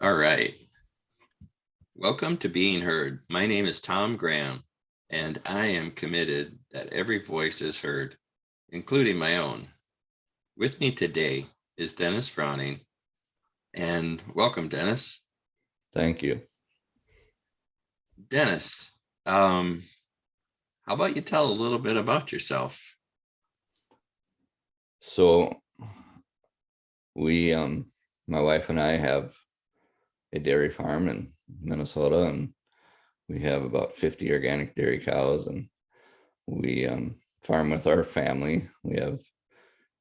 All right. Welcome to Being Heard. My name is Tom Graham, and I am committed that every voice is heard, including my own. With me today is Dennis Fronning, and welcome, Dennis. Thank you. Dennis, how about you tell a little bit about yourself? So we, my wife and I have a dairy farm in Minnesota, and we have about 50 organic dairy cows, and we farm with our family. We have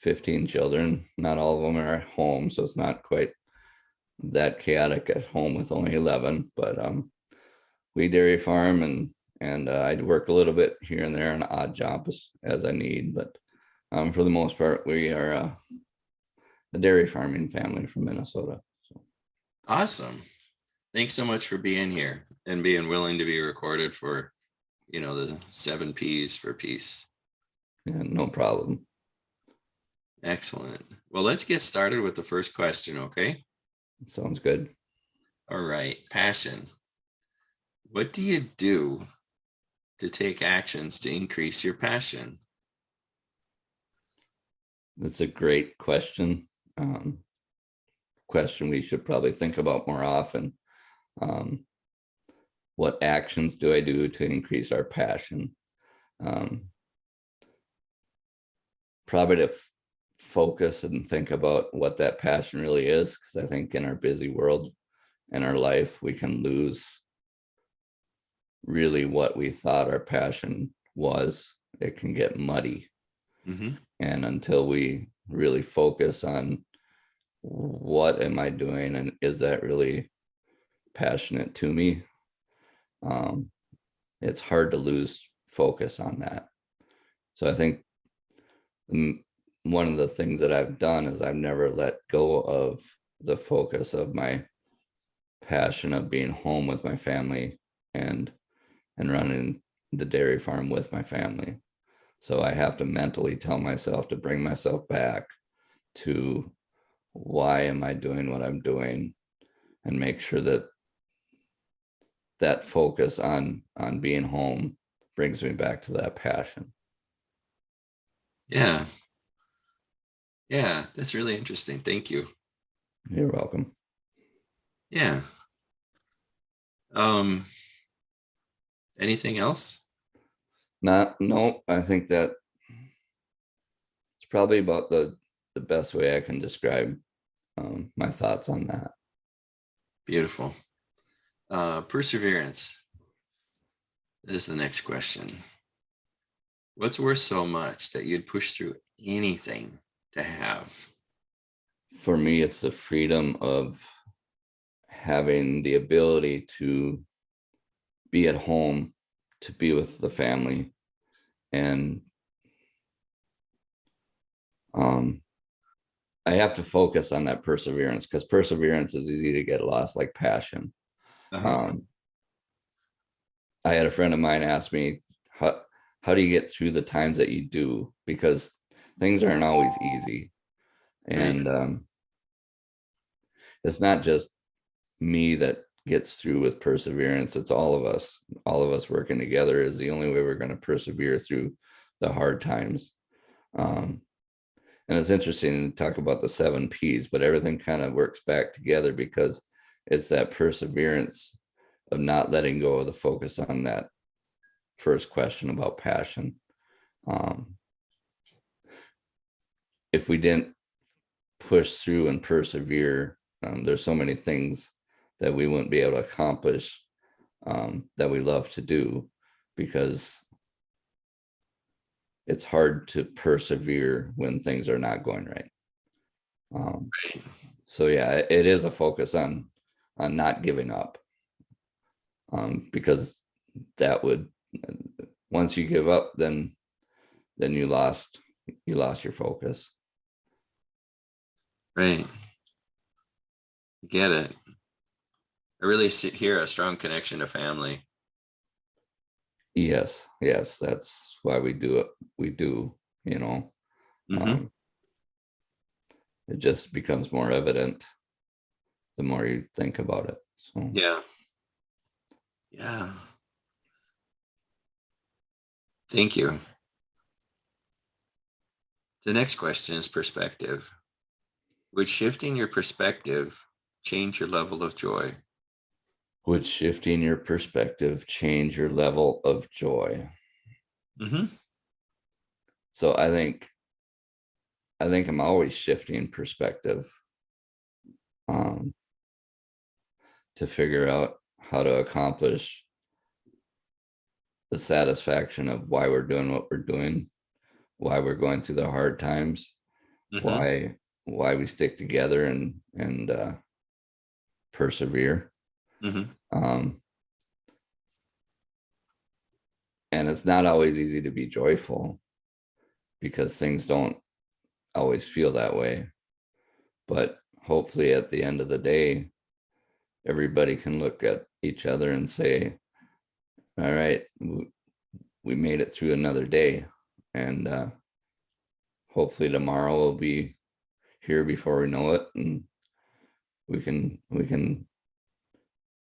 15 children. Not all of them are at home, so it's not quite that chaotic at home with only 11, but we dairy farm, and I'd work a little bit here and there on odd jobs as I need, but for the most part, we are a dairy farming family from Minnesota. So Awesome. Thanks so much for being here and being willing to be recorded for, the 7 P's for peace. yeah, no problem. Excellent. Well, let's get started with the first question, okay? Sounds good. All right. Passion. What do you do to take actions to increase your passion? That's a great question. Question we should probably think about more often. What actions do I do to increase our passion? Probably to focus and think about what that passion really is, because I think in our busy world and our life, we can lose really what we thought our passion was. It can get muddy. Mm-hmm. And until we really focus on what am I doing and is that really passionate to me, it's hard to lose focus on that. So I think one of the things that I've done is I've never let go of the focus of my passion of being home with my family and running the dairy farm with my family. So I have to mentally tell myself to bring myself back to why am I doing what I'm doing, and make sure that that focus on being home brings me back to that passion. Yeah. Yeah, that's really interesting. Thank you. You're welcome. Yeah. Um, Anything else? No, I think that it's probably about the best way I can describe my thoughts on that. Beautiful. Perseverance is the next question. What's worth so much that you'd push through anything to have? For me, it's the freedom of having the ability to be at home, to be with the family, and I have to focus on that perseverance, because perseverance is easy to get lost like passion. Uh-huh. Um, I had a friend of mine ask me, how do you get through the times that you do? Because things aren't always easy. Right. And it's not just me that gets through with perseverance. It's all of us. All of us working together is the only way we're going to persevere through the hard times. Um, and it's interesting to talk about the 7 P's, but everything kind of works back together, because it's that perseverance of not letting go of the focus on that first question about passion. If we didn't push through and persevere, there's so many things that we wouldn't be able to accomplish, that we love to do, because it's hard to persevere when things are not going right. So yeah, it is a focus on not giving up, because that would, once you give up, then you lost your focus. Right. Get it. I really hear a strong connection to family. Yes, that's why we do it. We do, Mm-hmm. um, it just becomes more evident the more you think about it. So Yeah. Yeah. Thank you. The next question is perspective. Would shifting your perspective change your level of joy? would shifting your perspective change your level of joy? Mm-hmm. So I think I'm always shifting perspective um, to figure out how to accomplish the satisfaction of why we're doing what we're doing, why we're going through the hard times, Mm-hmm. why we stick together and persevere. Mm-hmm. Um, and it's not always easy to be joyful because things don't always feel that way. But hopefully at the end of the day, everybody can look at each other and say, all right, we made it through another day. And hopefully tomorrow will be here before we know it. And we can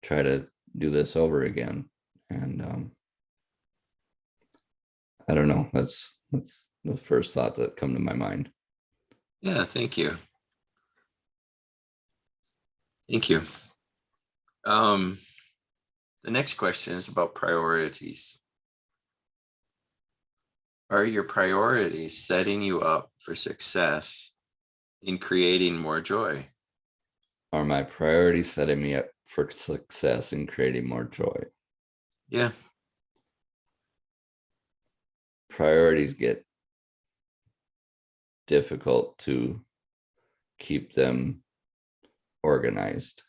try to do this over again. And I don't know. That's the first thought that come to my mind. Yeah, thank you. Thank you. Um, the next question is about priorities. Are your priorities setting you up for success in creating more joy? Are my priorities setting me up for success in creating more joy? Yeah. Priorities get difficult to keep them organized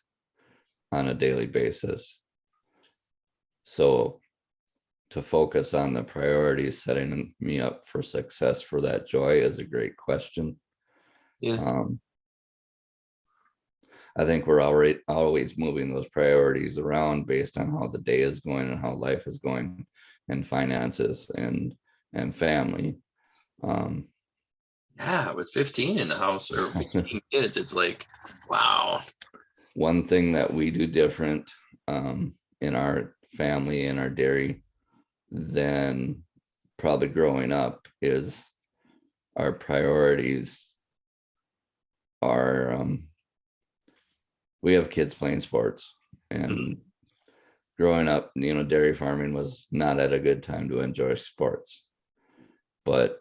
on a daily basis. So to focus on the priorities setting me up for success for that joy is a great question. Yeah. Um, I think we're already always moving those priorities around based on how the day is going and how life is going and finances and family. Um, Yeah. With 15 in the house or 15 kids, it's like, wow. one thing that we do different in our family and our dairy than probably growing up is our priorities are we have kids playing sports, Mhm. and growing up, dairy farming was not at a good time to enjoy sports, but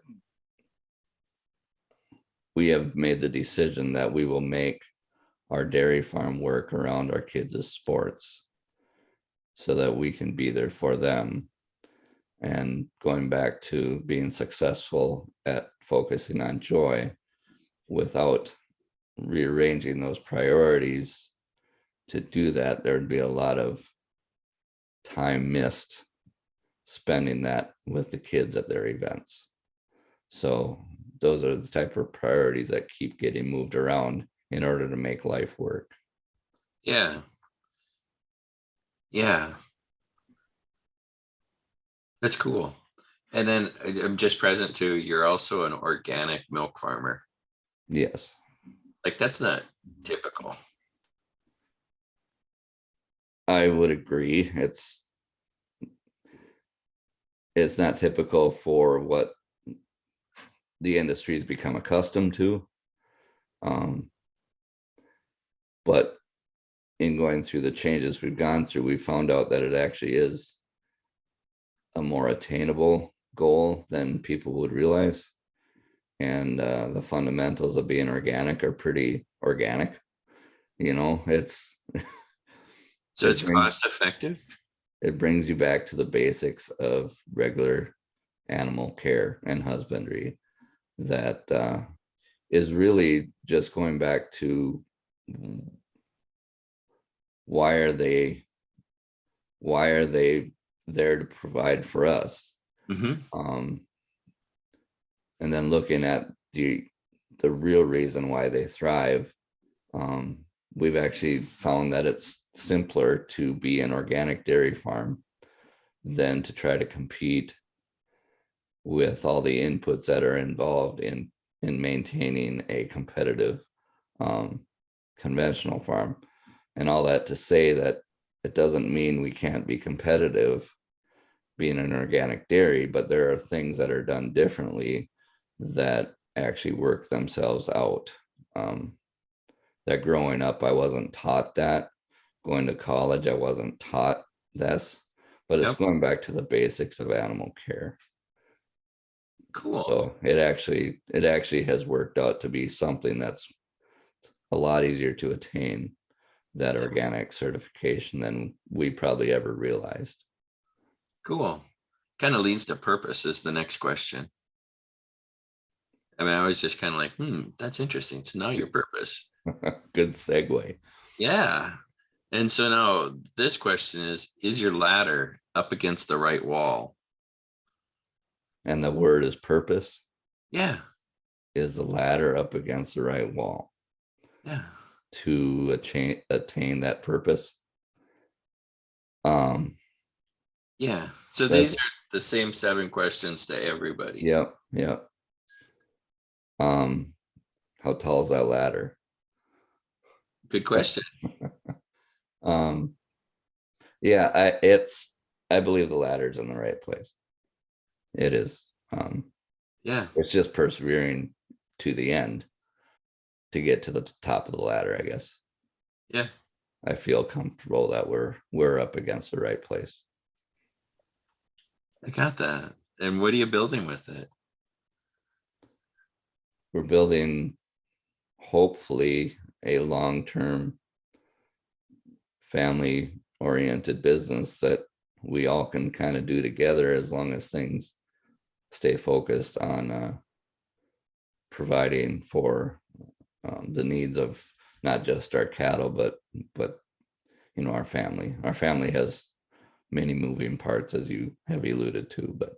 we have made the decision that we will make our dairy farm work around our kids' sports so that we can be there for them. And going back to being successful at focusing on joy without rearranging those priorities, to do that, there'd be a lot of time missed spending that with the kids at their events. So those are the type of priorities that keep getting moved around in order to make life work. Yeah. Yeah. That's cool. And then I'm just present too. You're also an organic milk farmer. Yes, Like that's not typical. I would agree. It's not typical for what the industry has become accustomed to. Um, but in going through the changes we've gone through, we found out that it actually is a more attainable goal than people would realize. And the fundamentals of being organic are pretty organic. It's So it it's brings cost effective. it brings you back to the basics of regular animal care and husbandry that is really just going back to why are they why are they there to provide for us, Mm-hmm. um, and then looking at the real reason why they thrive. um, we've actually found that it's simpler to be an organic dairy farm than to try to compete with all the inputs that are involved in maintaining a competitive um, conventional farm. And all that to say that it doesn't mean we can't be competitive being an organic dairy, but there are things that are done differently that actually work themselves out. That growing up, I wasn't taught that. Going to college, I wasn't taught this, but it's Yep. going back to the basics of animal care. Cool. So it actually has worked out to be something that's a lot easier to attain, that organic certification, than we probably ever realized. Cool. Kind of leads to purpose is the next question. I mean, I was just kind of like, that's interesting. So now your purpose. Good segue. Yeah. And so now this question is your ladder up against the right wall? And the word is purpose. Yeah. Is the ladder up against the right wall Yeah. to attain that purpose? Yeah. So these That's are the same 7 questions to everybody. Yep, yep. How tall is that ladder? Good question. Um, yeah, I believe the ladder's in the right place. It is. Yeah. It's just persevering to the end to get to the top of the ladder, I guess. Yeah. I feel comfortable that we're up against the right place. I got that. And what are you building with it? We're building, hopefully, a long-term family oriented business that we all can kind of do together, as long as things stay focused on providing for the needs of not just our cattle, but our family. Our family has many moving parts, as you have alluded to, but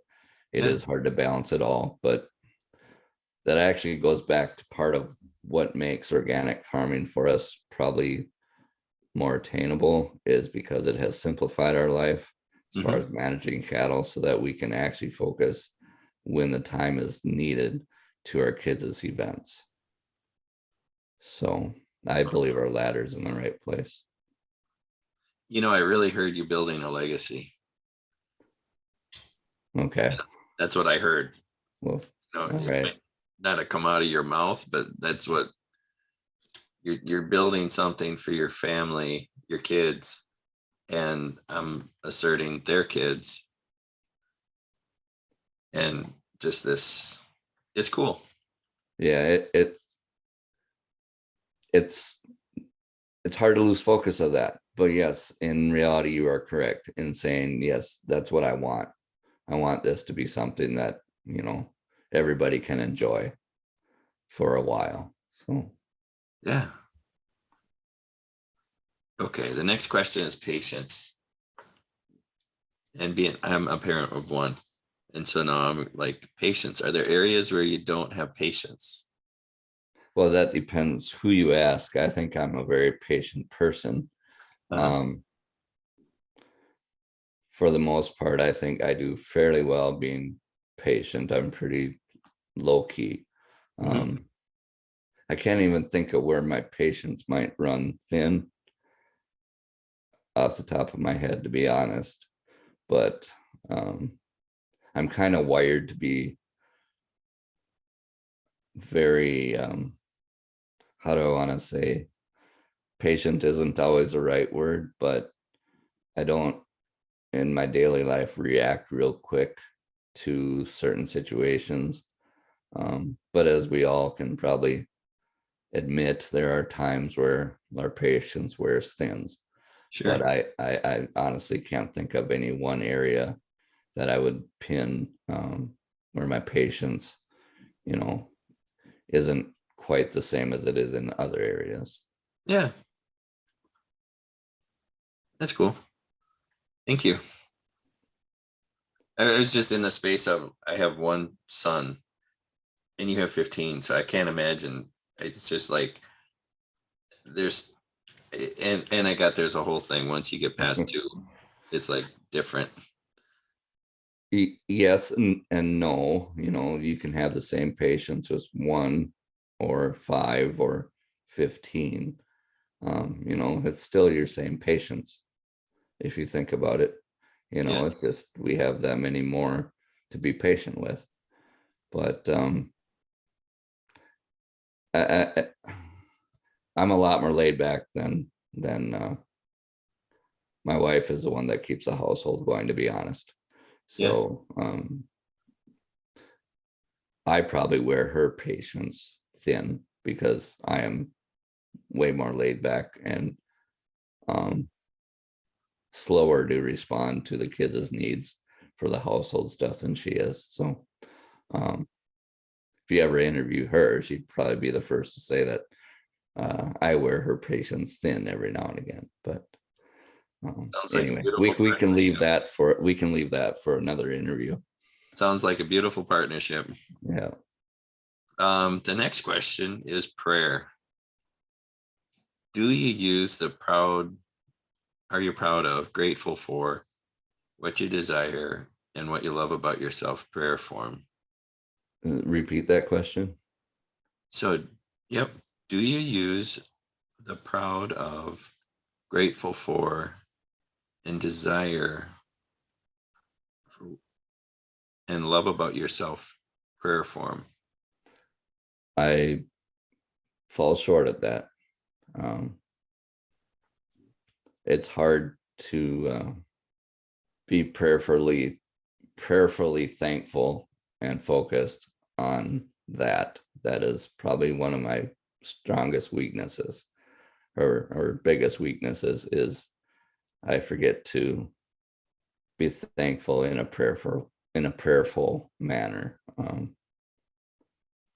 it Yeah. is hard to balance it all. But that actually goes back to part of what makes organic farming for us probably more attainable, is because it has simplified our life as far Hmm. as managing cattle, so that we can actually focus when the time is needed to our kids' events. So I believe our ladder's in the right place. I really heard you building a legacy. Okay. That's what I heard. Well, all It right. might not have come out of your mouth, but that's what you're building, something for your family, your kids, and I'm asserting their kids. And just this is cool. Yeah, it's it's hard to lose focus of that. But yes, in reality, you are correct in saying, yes, that's what I want. I want this to be something that, everybody can enjoy for a while. So, Yeah. Okay. The next question is patience. And I'm a parent of one. And so now I'm like, patience. Are there areas where you don't have patience? well, that depends who you ask. I think I'm a very patient person. Uh-huh. Um, for the most part, I think I do fairly well being patient. I'm pretty low key. Hmm. Um, I can't even think of where my patience might run thin off the top of my head, to be honest. But um, I'm kind of wired to be very, how do I want to say, patient isn't always the right word, but I don't in my daily life react real quick to certain situations. But as we all can probably admit, there are times where our patience wears thin. Sure. But I honestly can't think of any one area that I would pin, where my patience, you know, isn't quite the same as it is in other areas. Yeah. That's cool. Thank you. I was just in the space of, I have one son and you have 15. So I can't imagine. It's just like there's, and I got, there's a whole thing. Once you get past 2, it's like different. Yes and no. You can have the same patience with 1 or 5 or 15. It's still your same patients if you think about it. Yeah. It's just we have that many more to be patient with. But I, I'm a lot more laid back than my wife is the one that keeps the household going, to be honest. Yeah. So I probably wear her patience thin because I am way more laid back and um, slower to respond to the kids' needs for the household stuff than she is. So um, if you ever interview her, she'd probably be the first to say that I wear her patience thin every now and again. But Sounds like a anyway, we beautiful we can leave partnership. that for another interview. Sounds like a beautiful partnership. Yeah. The next question is prayer. Do you use the proud, are you proud of, grateful for, what you desire, and what you love about yourself prayer form? Repeat that question. So, yep. Do you use the proud of, grateful for, and desire for, and love about yourself prayer form? I fall short at that. It's hard to be prayerfully thankful and focused on that. That is probably one of my strongest weaknesses, or biggest weaknesses, is I forget to be thankful in a prayerful manner.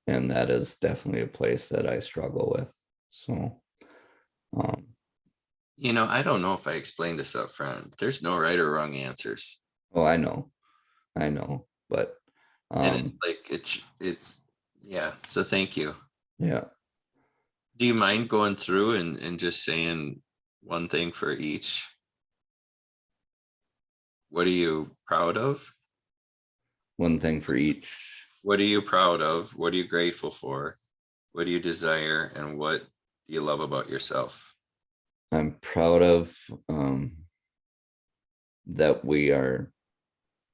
And that is definitely a place that I struggle with. So um, I don't know if I explained this up front. There's no right or wrong answers. oh, I know, but And it's um, like, yeah. So thank you. yeah. Do you mind going through and just saying one thing for each? What are you proud of? One thing for each. What are you proud of? What are you grateful for? What do you desire? And what do you love about yourself? I'm proud of that we are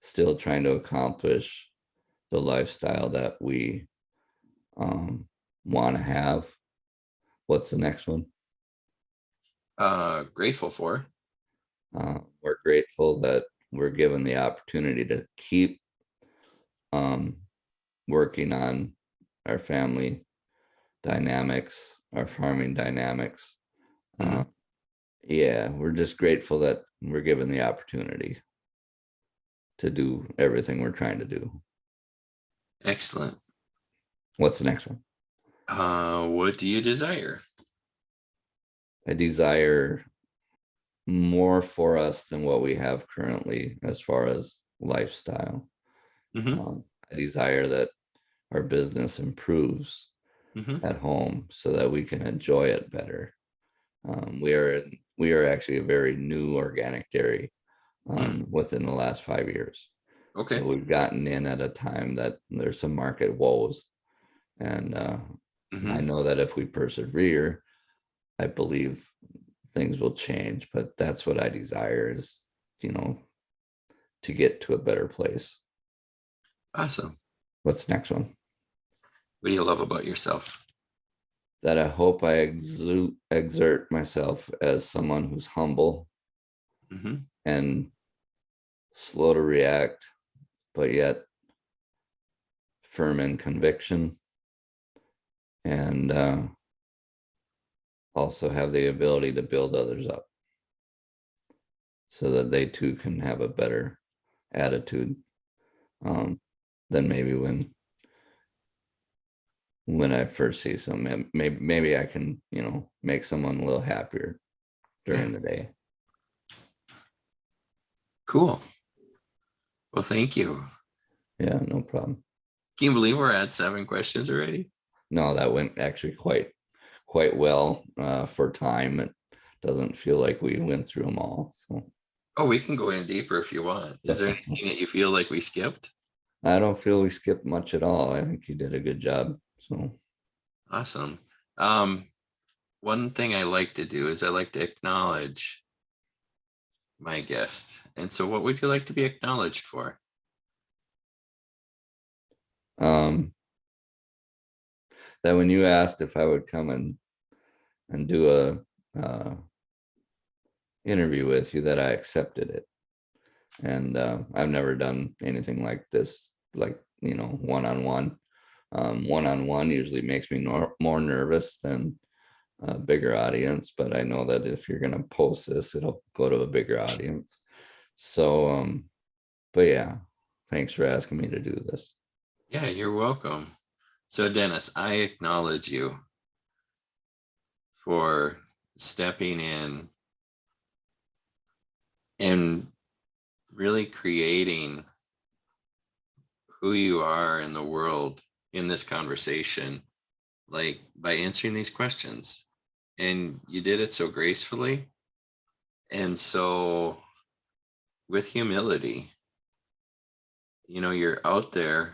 still trying to accomplish the lifestyle that we want to have. What's the next one? Grateful for. We're grateful that we're given the opportunity to keep um, working on our family dynamics, our farming dynamics. Mhm. Yeah, we're just grateful that we're given the opportunity to do everything we're trying to do. Excellent. What's the next one? What do you desire? I desire more for us than what we have currently as far as lifestyle. Hmm. I desire that our business improves Hmm. at home so that we can enjoy it better. We are actually a very new organic dairy Mm. within the last 5 years. So Okay. we've gotten in at a time that there's some market woes. And I Hmm. know that if we persevere, I believe things will change. But that's what I desire is, you know, to get to a better place. Awesome. What's the next one? What do you love about yourself? That I hope I exert myself as someone who's humble Hmm. and slow to react, but yet firm in conviction, and also have the ability to build others up so that they too can have a better attitude um, than maybe when I first see some. Maybe I can, make someone a little happier Yeah. during the day. Cool. Well, thank you. Yeah, no problem. Can you believe we're at 7 questions already? No, that went actually quite well for time. It doesn't feel like we went through them all. So Oh, we can go in deeper if you want. Is there anything that you feel like we skipped? I don't feel we skipped much at all. I think you did a good job. So Awesome. Um, one thing I like to do is I like to acknowledge my guest. And so what would you like to be acknowledged for? Um, that when you asked if I would come and do a interview with you, that I accepted it. And I've never done anything like this, like, one-on-one. One-on-one usually makes me more nervous than a bigger audience, but I know that if you're going to post this, it'll go to a bigger audience. So, but yeah, thanks for asking me to do this. Yeah, you're welcome. So Dennis, I acknowledge you for stepping in and really creating who you are in the world in this conversation, like by answering these questions. And you did it so gracefully and so with humility. You're out there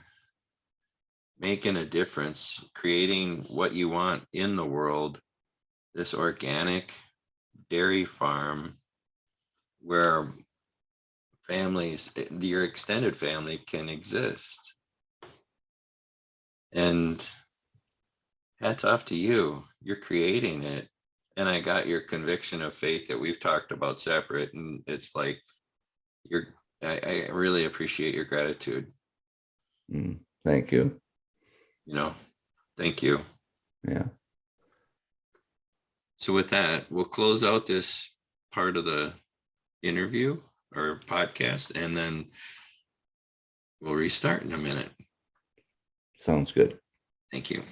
making a difference, creating what you want in the world, this organic dairy farm where families, your extended family, can exist. And hats off to you. You're creating it. And I got your conviction of faith that we've talked about separate. And it's like, you're, I really appreciate your gratitude. Thank you. Thank you. Yeah. So with that, we'll close out this part of the interview or podcast, and then we'll restart in a minute. Sounds good. Thank you.